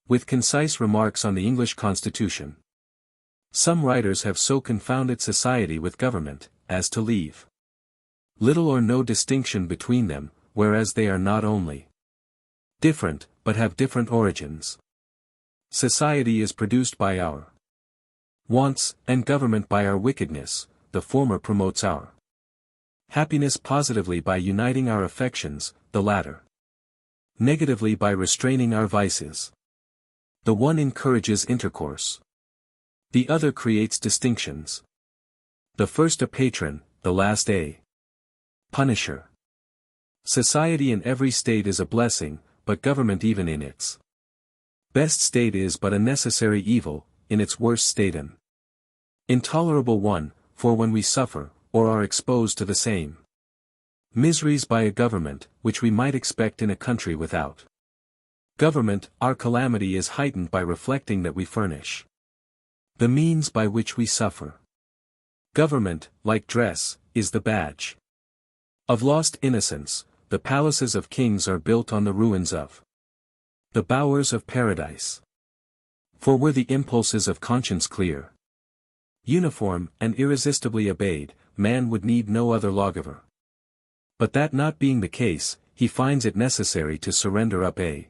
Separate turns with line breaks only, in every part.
With concise remarks on the English Constitution. Some writers have so confounded society with government, as to leave little or no distinction between them, whereas they are not only different, but have different origins. Society is produced by our wants, and government by our wickedness. The former promotes our happiness positively by uniting our affections, the latter negatively by restraining our vices. The one encourages intercourse. The other creates distinctions. The first a patron, the last a punisher. Society in every state is a blessing, but government even in its best state is but a necessary evil, in its worst state an intolerable one, for when we suffer, or are exposed to the same miseries by a government, which we might expect in a country without government, our calamity is heightened by reflecting that we furnish the means by which we suffer. Government, like dress, is the badge of lost innocence. The palaces of kings are built on the ruins of the bowers of paradise. For were the impulses of conscience clear, uniform, and irresistibly obeyed, man would need no other lawgiver. But that not being the case, he finds it necessary to surrender up a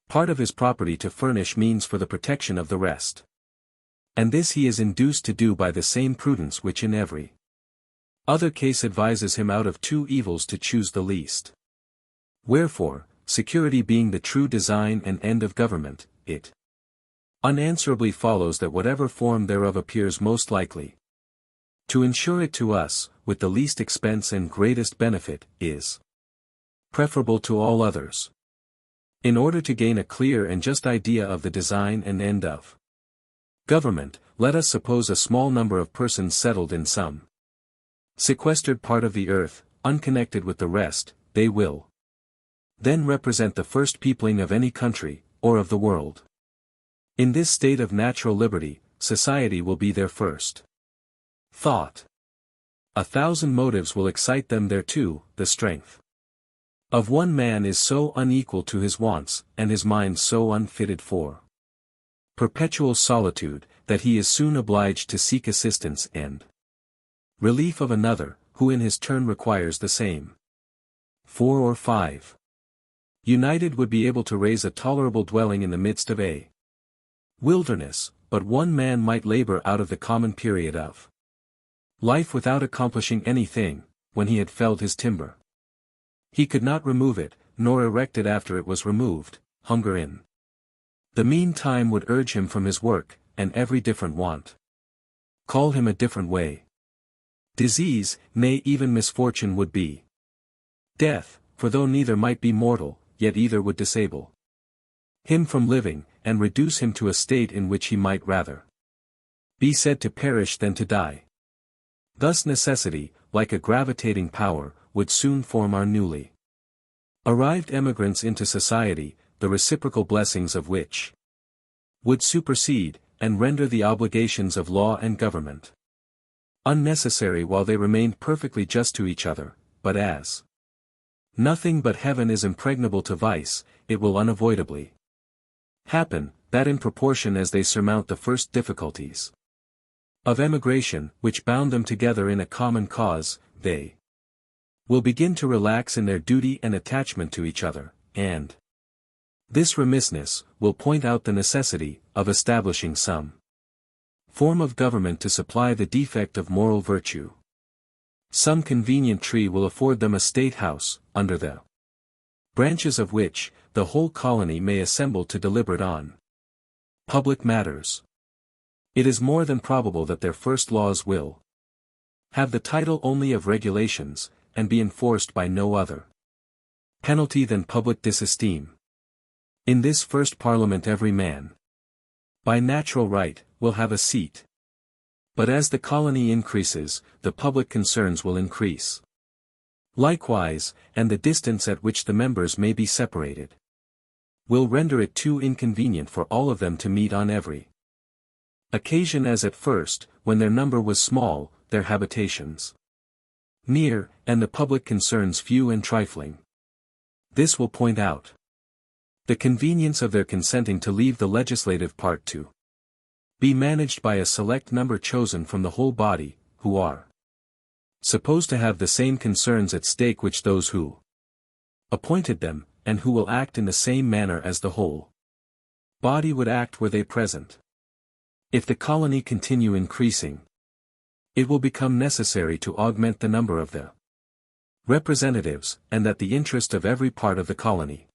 part of his property to furnish means for the protection of the rest. And this he is induced to do by the same prudence which in every other case advises him out of two evils to choose the least. Wherefore, security being the true design and end of government, it unanswerably follows that whatever form thereof appears most likely to ensure it to us, with the least expense and greatest benefit, is preferable to all others. In order to gain a clear and just idea of the design and end of government, let us suppose a small number of persons settled in some sequestered part of the earth, unconnected with the rest. They will then represent the first peopling of any country, or of the world. In this state of natural liberty, society will be their first thought. 1,000 motives will excite them thereto. The strength of one man is so unequal to his wants, and his mind so unfitted for perpetual solitude, that he is soon obliged to seek assistance and relief of another, who in his turn requires the same. 4 or 5 united would be able to raise a tolerable dwelling in the midst of a wilderness, but one man might labor out of the common period of life without accomplishing anything. When he had felled his timber, he could not remove it, nor erect it after it was removed. Hunger in the meantime would urge him from his work, and every different want call him a different way. Disease, nay even misfortune would be death, for though neither might be mortal, yet either would disable him from living, and reduce him to a state in which he might rather be said to perish than to die. Thus necessity, like a gravitating power, would soon form our newly arrived emigrants into society, the reciprocal blessings of which would supersede, and render the obligations of law and government unnecessary while they remained perfectly just to each other. But as nothing but heaven is impregnable to vice, it will unavoidably happen, that in proportion as they surmount the first difficulties of emigration, which bound them together in a common cause, they will begin to relax in their duty and attachment to each other, and this remissness will point out the necessity of establishing some form of government to supply the defect of moral virtue. Some convenient tree will afford them a state house, under the branches of which the whole colony may assemble to deliberate on public matters. It is more than probable that their first laws will have the title only of regulations, and be enforced by no other penalty than public disesteem. In this first parliament every man, by natural right, will have a seat. But as the colony increases, the public concerns will increase likewise, and the distance at which the members may be separated will render it too inconvenient for all of them to meet on every occasion as at first, when their number was small, their habitations near, and the public concerns few and trifling. This will point out The convenience of their consenting to leave the legislative part to be managed by a select number chosen from the whole body, who are supposed to have the same concerns at stake which those who appointed them, and who will act in the same manner as the whole body would act were they present. If the colony continue increasing, it will become necessary to augment the number of the representatives, and that the interest of every part of the colony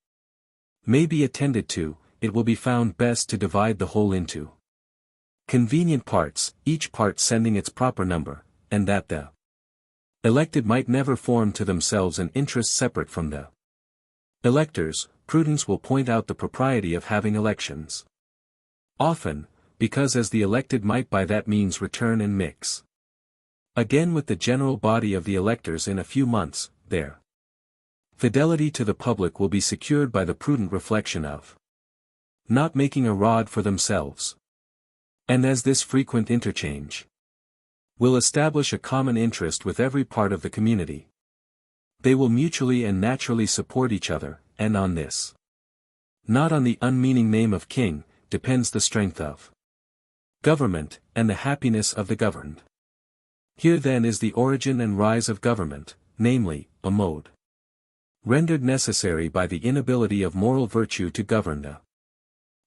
may be attended to, it will be found best to divide the whole into convenient parts, each part sending its proper number, and that the elected might never form to themselves an interest separate from the electors. Prudence will point out the propriety of having elections often, because as the elected might by that means return and mix again with the general body of the electors in a few months, their fidelity to the public will be secured by the prudent reflection of not making a rod for themselves. And as this frequent interchange will establish a common interest with every part of the community, they will mutually and naturally support each other, and on this, not on the unmeaning name of king, depends the strength of government, and the happiness of the governed. Here then is the origin and rise of government, namely, a mode rendered necessary by the inability of moral virtue to govern the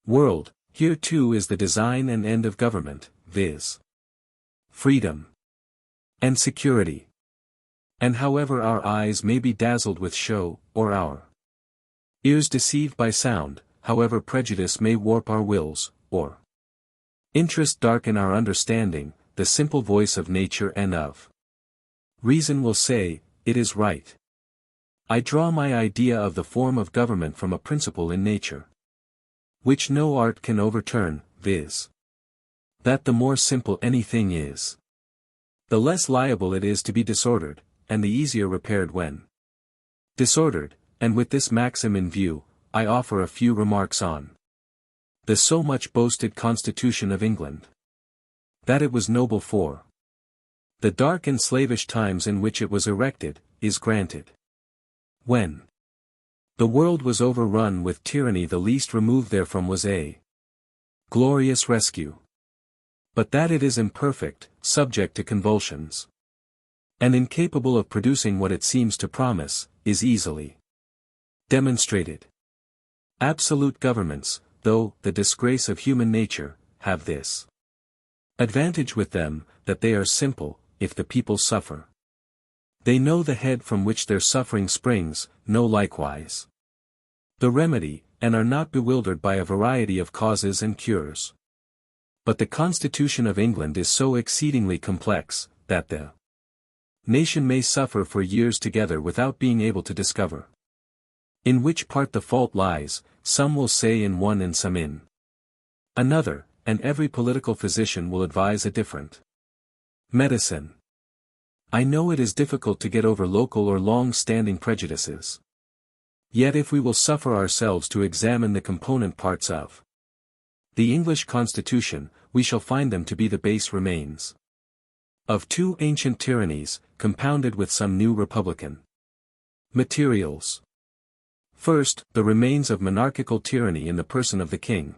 world. Here too is the design and end of government, viz. freedom and security. And however our eyes may be dazzled with show, or our ears deceived by sound, however prejudice may warp our wills, or interest darken our understanding, the simple voice of nature and of reason will say, it is right. I draw my idea of the form of government from a principle in nature, which no art can overturn, viz. that the more simple anything is, the less liable it is to be disordered, and the easier repaired when disordered. And with this maxim in view, I offer a few remarks on the so much boasted Constitution of England. That it was noble for the dark and slavish times in which it was erected, is granted. When the world was overrun with tyranny, the least remove therefrom was a glorious rescue. But that it is imperfect, subject to convulsions, and incapable of producing what it seems to promise, is easily demonstrated. Absolute governments, though the disgrace of human nature, have this advantage with them, that they are simple. If the people suffer, they know the head from which their suffering springs, know likewise the remedy, and are not bewildered by a variety of causes and cures. But the Constitution of England is so exceedingly complex, that the nation may suffer for years together without being able to discover in which part the fault lies. Some will say in one and some in another, and every political physician will advise a different medicine. I know it is difficult to get over local or long-standing prejudices. Yet if we will suffer ourselves to examine the component parts of the English Constitution, we shall find them to be the base remains of two ancient tyrannies, compounded with some new republican materials. First, the remains of monarchical tyranny in the person of the king.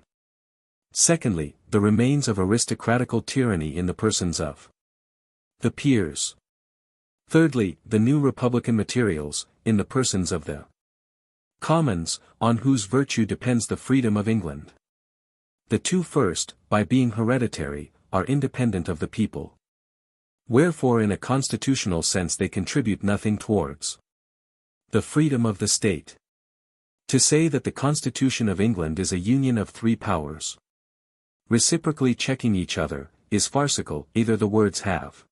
Secondly, the remains of aristocratical tyranny in the persons of the peers. Thirdly, the new republican materials, in the persons of the commons, on whose virtue depends the freedom of England. The two first, by being hereditary, are independent of the people. Wherefore in a constitutional sense they contribute nothing towards the freedom of the state. To say that the Constitution of England is a union of three powers, reciprocally checking each other, is farcical. Either the words have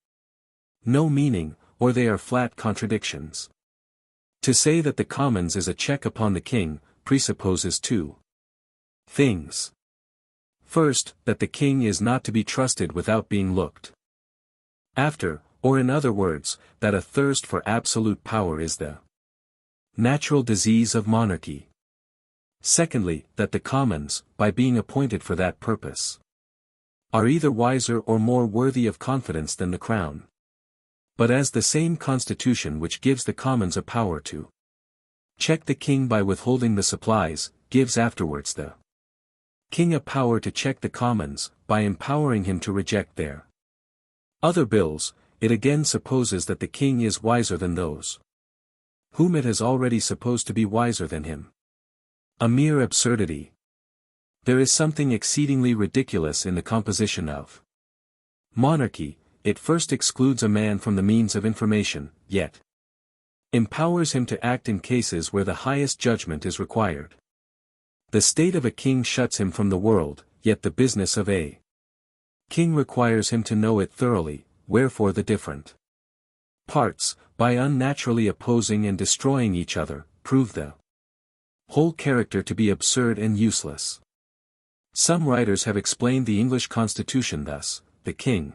no meaning, or they are flat contradictions. To say that the Commons is a check upon the king, presupposes two things. First, that the king is not to be trusted without being looked after, or in other words, that a thirst for absolute power is the natural disease of monarchy. Secondly, that the Commons, by being appointed for that purpose, are either wiser or more worthy of confidence than the Crown. But as the same Constitution which gives the Commons a power to check the king by withholding the supplies, gives afterwards the king a power to check the commons, by empowering him to reject their other bills. It again supposes that the king is wiser than those whom it has already supposed to be wiser than him. A mere absurdity. There is something exceedingly ridiculous in the composition of monarchy. It first excludes a man from the means of information, yet empowers him to act in cases where the highest judgment is required. The state of a king shuts him from the world, yet the business of a king requires him to know it thoroughly, wherefore the different parts, by unnaturally opposing and destroying each other, prove the whole character to be absurd and useless. Some writers have explained the English Constitution thus: the king,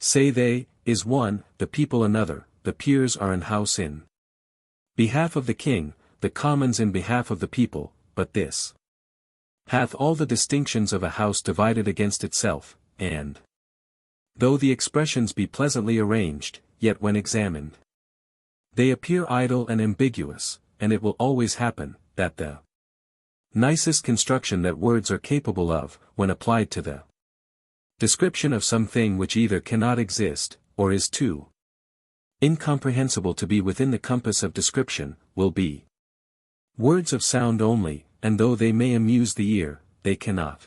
say they, is one, the people another, the peers are an house in behalf of the king, the commons in behalf of the people, but this hath all the distinctions of a house divided against itself, and though the expressions be pleasantly arranged, yet when examined, they appear idle and ambiguous, and it will always happen, that the nicest construction that words are capable of, when applied to the description of some thing which either cannot exist, or is too incomprehensible to be within the compass of description, will be words of sound only, and though they may amuse the ear, they cannot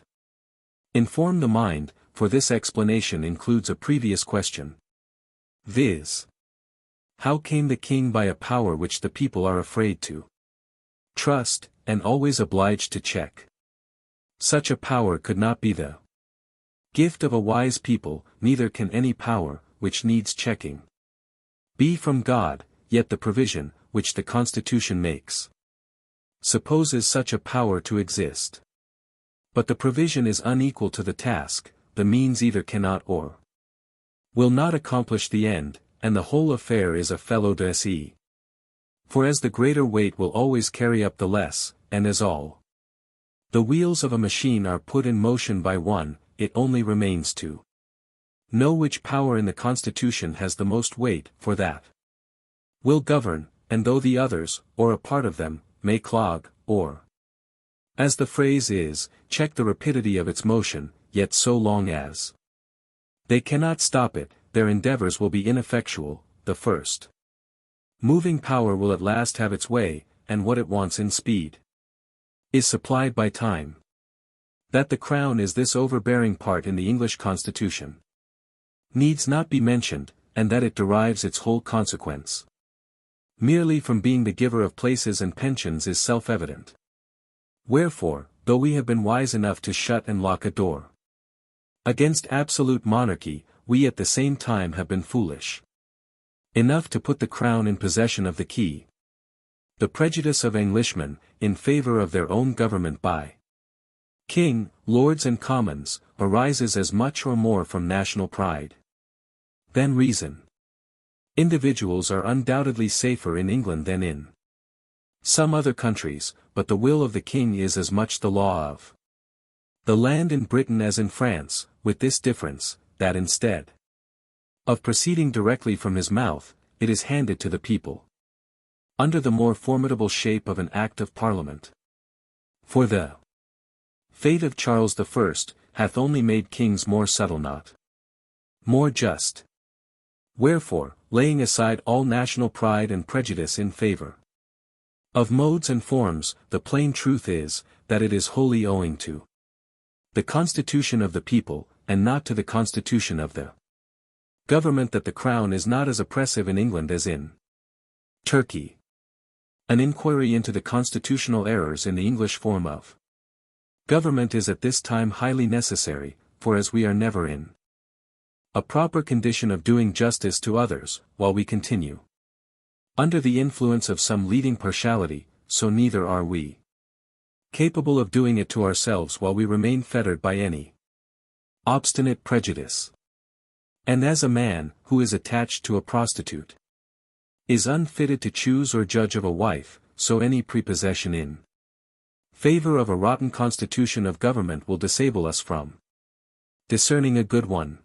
inform the mind, for this explanation includes a previous question, viz. How came the king by a power which the people are afraid to trust, and always obliged to check? Such a power could not be the gift of a wise people, neither can any power, which needs checking, be from God, yet the provision, which the Constitution makes, supposes such a power to exist. But the provision is unequal to the task, the means either cannot or will not accomplish the end, and the whole affair is a felo de se. For as the greater weight will always carry up the less, and as all the wheels of a machine are put in motion by one, it only remains to know which power in the Constitution has the most weight, for that will govern, and though the others, or a part of them, may clog, or, as the phrase is, check the rapidity of its motion, yet so long as they cannot stop it, their endeavors will be ineffectual. The first moving power will at last have its way, and what it wants in speed is supplied by time. That the crown is this overbearing part in the English Constitution needs not be mentioned, and that it derives its whole consequence merely from being the giver of places and pensions is self-evident. Wherefore, though we have been wise enough to shut and lock a door against absolute monarchy, we at the same time have been foolish enough to put the crown in possession of the key. The prejudice of Englishmen, in favor of their own government by king, lords and commons, arises as much or more from national pride than reason. Individuals are undoubtedly safer in England than in some other countries, but the will of the king is as much the law of the land in Britain as in France, with this difference, that instead of proceeding directly from his mouth, it is handed to the people under the more formidable shape of an Act of Parliament. For the fate of Charles I hath only made kings more subtle, not more just. Wherefore, laying aside all national pride and prejudice in favor of modes and forms, the plain truth is, that it is wholly owing to the constitution of the people, and not to the constitution of the government, that the crown is not as oppressive in England as in Turkey. An inquiry into the constitutional errors in the English form of government is at this time highly necessary, for as we are never in a proper condition of doing justice to others, while we continue under the influence of some leading partiality, so neither are we capable of doing it to ourselves while we remain fettered by any obstinate prejudice. And as a man, who is attached to a prostitute, is unfitted to choose or judge of a wife, so any prepossession in favor of a rotten constitution of government will disable us from discerning a good one.